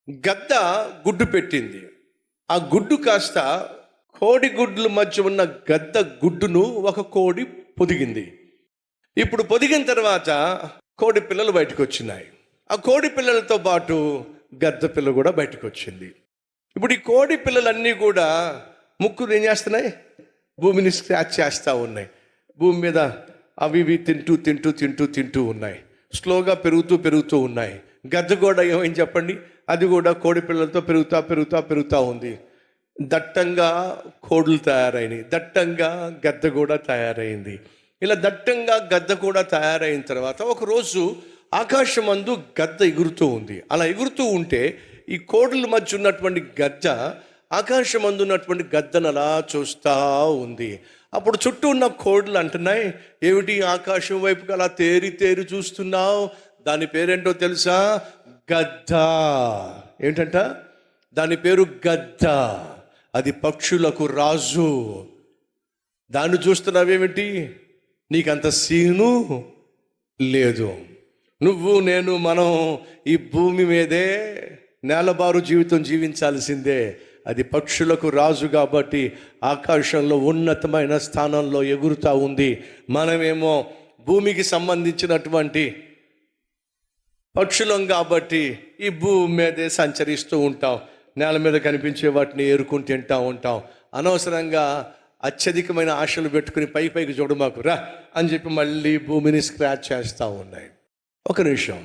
గద్ద గుడ్డు పెట్టింది. ఆ గుడ్డు కాస్త కోడి గుడ్ల మధ్య ఉన్న గద్ద గుడ్డును ఒక కోడి పొదిగింది. ఇప్పుడు పొదిగిన తర్వాత కోడి పిల్లలు బయటకు వచ్చినాయి. ఆ కోడి పిల్లలతో పాటు గద్ద పిల్ల కూడా బయటకు వచ్చింది. ఇప్పుడు ఈ కోడి పిల్లలన్నీ కూడా ముక్కులు ఏం చేస్తున్నాయి? భూమిని స్క్రాచ్ చేస్తూ ఉన్నాయి. భూమి మీద అవి ఇవి తింటూ తింటూ తింటూ తింటూ ఉన్నాయి. స్లోగా పెరుగుతూ ఉన్నాయి. గద్ద కూడా ఏమైంది చెప్పండి? అది కూడా కోడి పిల్లలతో పెరుగుతూ ఉంది. దట్టంగా కోడులు తయారైనవి, దట్టంగా గద్ద కూడా తయారైంది. ఇలా దట్టంగా గద్ద కూడా తయారైన తర్వాత ఒకరోజు ఆకాశమందు గద్ద ఎగురుతూ ఉంది. అలా ఎగురుతూ ఉంటే ఈ కోడుల మధ్య ఉన్నటువంటి గద్ద ఆకాశమందు ఉన్నటువంటి గద్దను అలా చూస్తూ ఉంది. అప్పుడు చుట్టూ ఉన్న కోడులు అంటున్నాయి, ఏమిటి ఆకాశం వైపుకి అలా తేరి చూస్తున్నావు? దాని పేరేంటో తెలుసా? గద్ద. ఏంటంట? దాని పేరు గద్ద. అది పక్షులకు రాజు. దాన్ని చూస్తున్నావేమిటి? నీకంత సీను లేదు. నువ్వు నేను మనం ఈ భూమి మీదే నేలబారు జీవితం జీవించాల్సిందే. అది పక్షులకు రాజు కాబట్టి ఆకాశంలో ఉన్నతమైన స్థానంలో ఎగురుతూ ఉంది. మనమేమో భూమికి సంబంధించినటువంటి పక్షులం కాబట్టి ఈ భూమి మీదే సంచరిస్తూ ఉంటాం. నేల మీద కనిపించే వాటిని ఏరుకుని తింటూ ఉంటాం. అనవసరంగా అత్యధికమైన ఆశలు పెట్టుకుని పైకి చూడమాకు రా అని చెప్పి మళ్ళీ భూమిని స్క్రాచ్ చేస్తూ ఉన్నాయి. ఒక నిమిషం,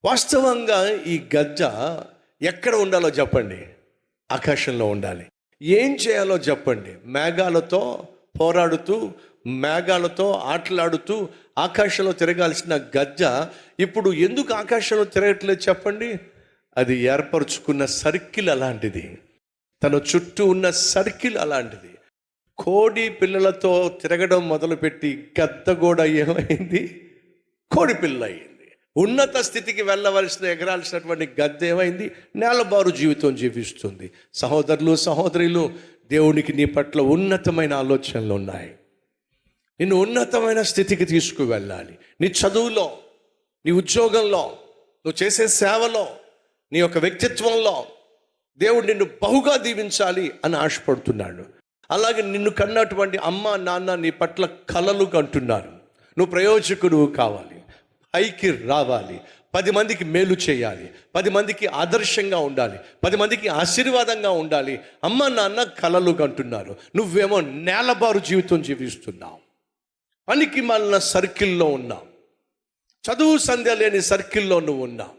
వాస్తవంగా ఈ గద్ద ఎక్కడ ఉండాలో చెప్పండి? ఆకాశంలో ఉండాలి. ఏం చేయాలో చెప్పండి? మేఘాలతో పోరాడుతూ, మేఘాలతో ఆటలాడుతూ ఆకాశంలో తిరగాల్సిన గద్ద ఇప్పుడు ఎందుకు ఆకాశంలో తిరగట్లేదు చెప్పండి? అది ఏర్పరచుకున్న సర్కిల్ అలాంటిది. తన చుట్టూ ఉన్న సర్కిల్ అలాంటిది. కోడి పిల్లలతో తిరగడం మొదలుపెట్టి గద్ద కూడా ఏమైంది? కోడి పిల్ల అయింది. ఉన్నత స్థితికి వెళ్ళవలసిన, ఎగరాల్సినటువంటి గద్ద ఏమైంది? నేలబారు జీవితం జీవిస్తుంది. సహోదరులు, సహోదరులు, దేవునికి నీ పట్ల ఉన్నతమైన ఆలోచనలు ఉన్నాయి. నిన్ను ఉన్నతమైన స్థితికి తీసుకువెళ్ళాలి. నీ చదువులో, నీ ఉద్యోగంలో, నువ్వు చేసే సేవలో, నీ యొక్క వ్యక్తిత్వంలో దేవుడు నిన్ను బహుగా దీవించాలి అని ఆశపడుతున్నాడు. అలాగే నిన్ను కన్నటువంటి అమ్మ నాన్న నీ పట్ల కలలు కంటున్నారు. నువ్వు ప్రయోజకుడు కావాలి, పైకి రావాలి, 10 మందికి మేలు చేయాలి, 10 మందికి ఆదర్శంగా ఉండాలి, 10 మందికి ఆశీర్వాదంగా ఉండాలి. అమ్మ నాన్న కలలు కంటున్నారు. నువ్వేమో నేలబారు జీవితం జీవిస్తున్నావు. పనికి మాలిన సర్కిల్లో ఉన్నావు. చదువు సంధ్య లేని సర్కిల్లో నువ్వు ఉన్నావు.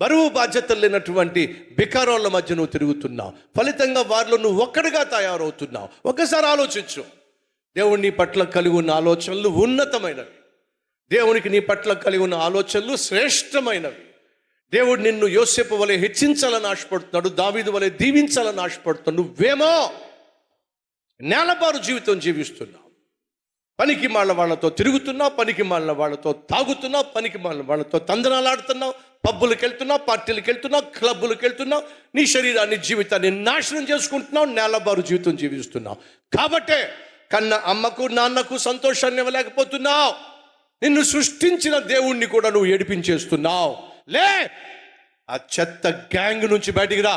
బరువు బాధ్యతలు లేనటువంటి బికారోళ్ళ మధ్య నువ్వు తిరుగుతున్నావు. ఫలితంగా వారిలో నువ్వు ఒక్కడిగా తయారవుతున్నావు. ఒకసారి ఆలోచించు. దేవుడు నీ పట్ల కలిగి ఉన్న ఆలోచనలు ఉన్నతమైనవి. దేవునికి నీ పట్ల కలిగి ఉన్న ఆలోచనలు శ్రేష్టమైనవి. దేవుడు నిన్ను యోసేపు వలె హెచ్చించాలని ఆశపడుతున్నాడు, దావీదు వలె దీవించాలని ఆశపడుతున్నాడు. నువ్వేమో నేలబారు జీవితం జీవిస్తున్నావు. పనికి మాలిన వాళ్ళతో తిరుగుతున్నావు, పనికి మాలిన వాళ్ళతో తాగుతున్నావు, పనికి మాలిన వాళ్ళతో తందనాలాడుతున్నావు, పబ్బులకు వెళ్తున్నావు, పార్టీలకు వెళ్తున్నావు, క్లబ్బులకు వెళ్తున్నావు, నీ శరీరాన్ని, జీవితాన్ని నాశనం చేసుకుంటున్నావు, నేలబారు జీవితం జీవిస్తున్నావు. కాబట్టే కన్న అమ్మకు నాన్నకు సంతోషాన్ని ఇవ్వలేకపోతున్నావు. నిన్ను సృష్టించిన దేవుణ్ణి కూడా నువ్వు ఏడిపించేస్తున్నావు. లే, ఆ చెత్త గ్యాంగ్ నుంచి బయటికి రా.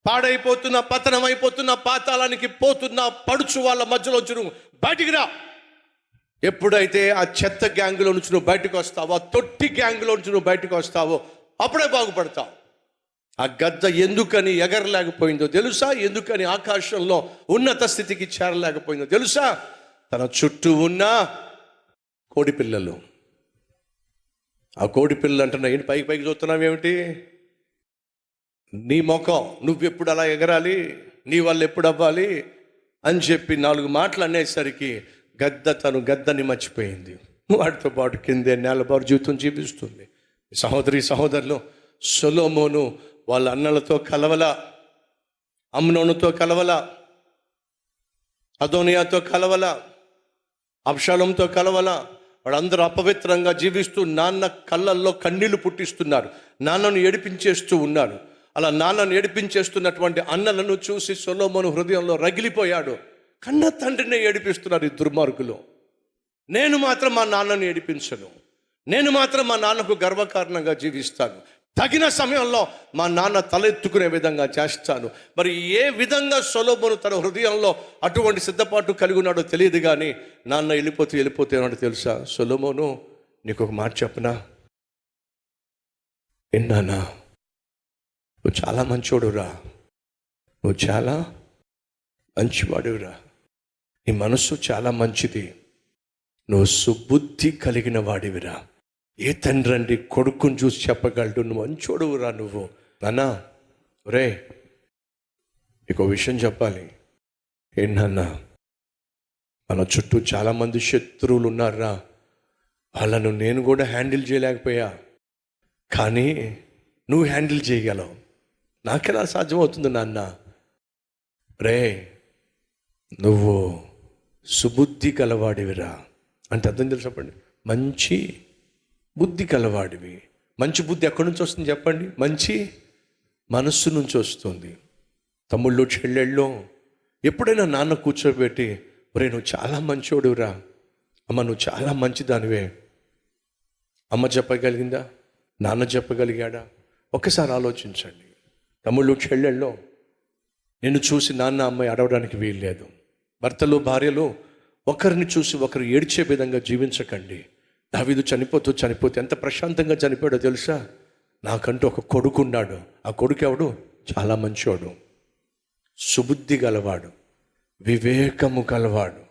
పాడైపోతున్న, పతనమైపోతున్న, పాతాళానికి పోతున్న పడుచు వాళ్ళ మధ్యలోంచి నువ్వు బయటికి రా. ఎప్పుడైతే ఆ చెత్త గ్యాంగ్లో నుంచి నువ్వు బయటకు వస్తావో, తొట్టి గ్యాంగ్లో నుంచి నువ్వు బయటకు వస్తావో, అప్పుడే బాగుపడతావు. ఆ గద్ద ఎందుకని ఎగరలేకపోయిందో తెలుసా? ఎందుకని ఆకాశంలో ఉన్నత స్థితికి చేరలేకపోయిందో తెలుసా? తన చుట్టూ ఉన్న కోడి పిల్లలు. ఆ కోడి పిల్లలు అంటున్నా, ఏంటి పైకి చూస్తున్నావు ఏమిటి? నీ ముఖం, నువ్వెప్పుడు అలా ఎగరాలి, నీ వల్ల ఎప్పుడు అవ్వాలి అని చెప్పి 4 మాటలు అనేసరికి తను గద్దని మర్చిపోయింది. వాటితో పాటు కిందే నేలబారు జీవితం జీవిస్తుంది. సహోదరి సహోదరులు, సొలొమోను వాళ్ళ అన్నలతో కలవల, అమ్నోనుతో కలవల, అదోనియాతో కలవల, అబ్షాలోముతో కలవల. వాళ్ళందరూ అపవిత్రంగా జీవిస్తూ నాన్న కళ్ళల్లో కన్నీళ్లు పుట్టిస్తున్నారు, నాన్నను ఏడిపించేస్తూ ఉన్నారు. అలా నాన్నను ఏడిపించేస్తున్నటువంటి అన్నలను చూసి సొలొమోను హృదయంలో రగిలిపోయాడు. కన్న తండ్రిని ఏడిపిస్తున్నారు ఈ దుర్మార్గులు. నేను మాత్రం మా నాన్నను ఏడిపించను, నేను మాత్రం మా నాన్నకు గర్వకారణంగా జీవిస్తాను. తగిన సమయంలో మా నాన్న తలెత్తుకునే విధంగా చేస్తాను. మరి ఏ విధంగా సొలొమోను తన హృదయంలో అటువంటి సిద్ధపాటు కలిగి ఉన్నాడో తెలియదు, కానీ నాన్న వెళ్ళిపోతే ఏమంటే తెలుసా, సొలొమోను నీకు ఒక మాట చెప్పనా, విన్నానా, నువ్వు చాలా మంచోడురా, నువ్వు చాలా మంచివాడురా, నీ మనస్సు చాలా మంచిది, నువ్వు సుబుద్ధి కలిగిన వాడివిరా. ఏ తండ్రి అండి కొడుకుని చూసి చెప్పగలడు నువ్వు మంచోడువురా నువ్వు. నాన్నా ఒరే నీకు విషయం చెప్పాలి, ఏంటన్నా, మన చుట్టూ చాలామంది శత్రువులు ఉన్నారా, వాళ్ళను నేను కూడా హ్యాండిల్ చేయలేకపోయా, కానీ నువ్వు హ్యాండిల్ చేయగలవు, నాకెలా సాధ్యమవుతుంది నాన్న. రే నువ్వు సుబుద్ధి కలవాడివిరా అంటే అర్థం తెలుసు చెప్పండి, మంచి బుద్ధి కలవాడివి. మంచి బుద్ధి ఎక్కడి నుంచి వస్తుంది చెప్పండి, మంచి మనస్సు నుంచి వస్తుంది. తమ్ముళ్ళు చెల్లెళ్ళు ఎప్పుడైనా నాన్న కూర్చోబెట్టి ఒరే నువ్వు చాలా మంచోడురా, అమ్మ నువ్వు చాలా మంచిదానివే, అమ్మ చెప్పగలిగిందా, నాన్న చెప్పగలిగాడా? ఒక్కసారి ఆలోచించండి. తమ్ముళ్ళు చెల్లెళ్ళు నిన్ను చూసి నాన్న అమ్మాయి అడవడానికి వీల్లేదు. భర్తలు భార్యలు ఒకరిని చూసి ఒకరు ఏడ్చే విధంగా జీవించకండి. దావీదు చనిపోతే ఎంత ప్రశాంతంగా చనిపోయాడో తెలుసా, నాకంటూ ఒక కొడుకు ఉన్నాడు, ఆ కొడుకు ఎవడు, చాలా మంచివాడు, సుబుద్ధి గలవాడు, వివేకము గలవాడు.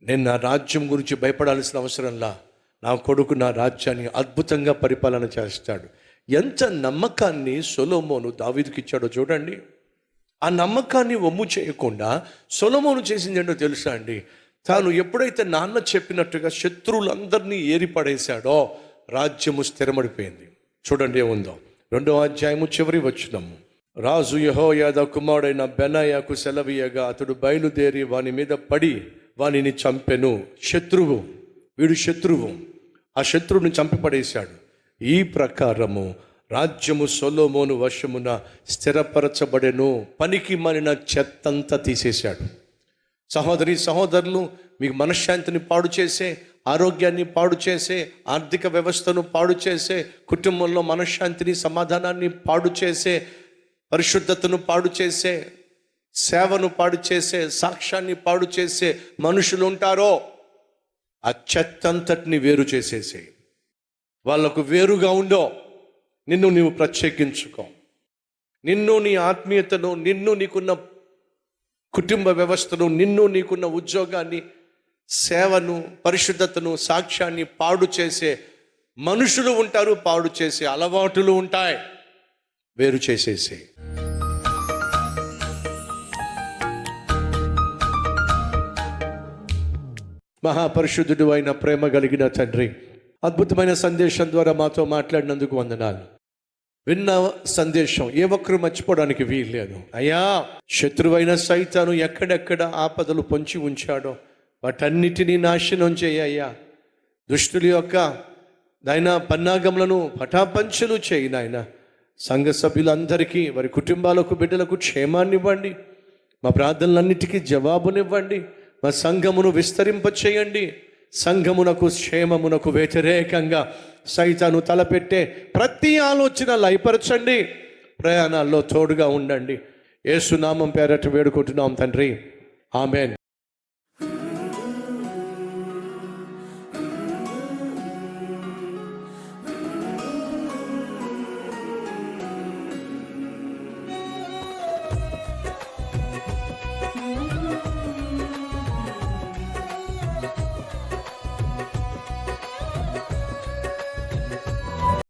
నేను నా రాజ్యం గురించి భయపడాల్సిన అవసరంలా, నా కొడుకు నా రాజ్యాన్ని అద్భుతంగా పరిపాలన చేస్తాడు. ఎంత నమ్మకాన్ని సొలొమోను దావీదుకి ఇచ్చాడో చూడండి. ఆ నమ్మకాన్ని వమ్ము చేయకుండా సొలొమోను చేసింది ఏంటో తెలుసా అండి, తాను ఎప్పుడైతే నాన్న చెప్పినట్టుగా శత్రువులందరినీ ఏరిపడేశాడో రాజ్యము స్థిరపడిపోయింది. చూడండి ఏముందో 2వ అధ్యాయము చివరి వచనము. రాజు యెహోయాదా కుమారుడైన బెనాయాకు సెలవీయగా అతడు బయలుదేరి వాని మీద పడి వానిని చంపెను. వీడు శత్రువు, ఆ శత్రువుని చంపిపడేశాడు. ఈ ప్రకారము రాజ్యము సొలొమోను వశమున స్థిరపరచబడెను. పనికి మాలిన చెత్తంతా తీసేశాడు. సహోదరి సహోదరులు, మీకు మనశ్శాంతిని పాడు చేసే, ఆరోగ్యాన్ని పాడు చేసే, ఆర్థిక వ్యవస్థను పాడు చేసే, కుటుంబంలో మనశ్శాంతిని సమాధానాన్ని పాడు చేసే, పరిశుద్ధతను పాడు చేసే, సేవను పాడు చేసే, సాక్ష్యాన్ని పాడు చేసే మనుషులు ఉంటారో ఆ చెత్తంతటిని వేరు చేసేసే, వాళ్లకు వేరుగా ఉండో. నిన్ను నీవు ప్రత్యేకించుకో. నిన్ను నీ ఆత్మీయతను, నిన్ను నీకున్న కుటుంబ వ్యవస్థను, నిన్ను నీకున్న ఉద్యోగాన్ని, సేవను, పరిశుద్ధతను, సాక్ష్యాన్ని పాడు చేసే మనుషులు ఉంటారు, పాడు చేసే అలవాటులు ఉంటాయి. వేరు చేసేసే. మహాపరిశుద్ధుడు అయిన ప్రేమ కలిగిన తండ్రి, అద్భుతమైన సందేశం ద్వారా మాతో మాట్లాడినందుకు వందనాలు. విన్న సందేశం ఏ ఒక్కరు మర్చిపోవడానికి వీల్లేదు అయ్యా. శత్రువైన సైతాను ఎక్కడెక్కడ ఆపదలు పొంచి ఉంచాడో వాటన్నిటినీ నాశనం చేయ్యా. దుష్టుల యొక్క నాయన పన్నాగములను పటాపంచలు చేయి నాయన. సంఘ సభ్యులందరికీ, వారి కుటుంబాలకు, బిడ్డలకు క్షేమాన్ని ఇవ్వండి. మా ప్రార్థనలన్నిటికీ జవాబునివ్వండి. మా సంఘమును విస్తరింపచేయండి. సంఘమునకు, క్షేమమునకు వ్యతిరేకంగా సైతాను తలపెట్టే ప్రతి ఆలోచన లయపరచండి. ప్రయాణాల్లో తోడుగా ఉండండి. యేసు నామం పేరట వేడుకుంటున్నాం తండ్రి, ఆమేన్.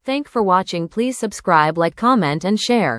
Thank for watching. Please subscribe, like, comment and share.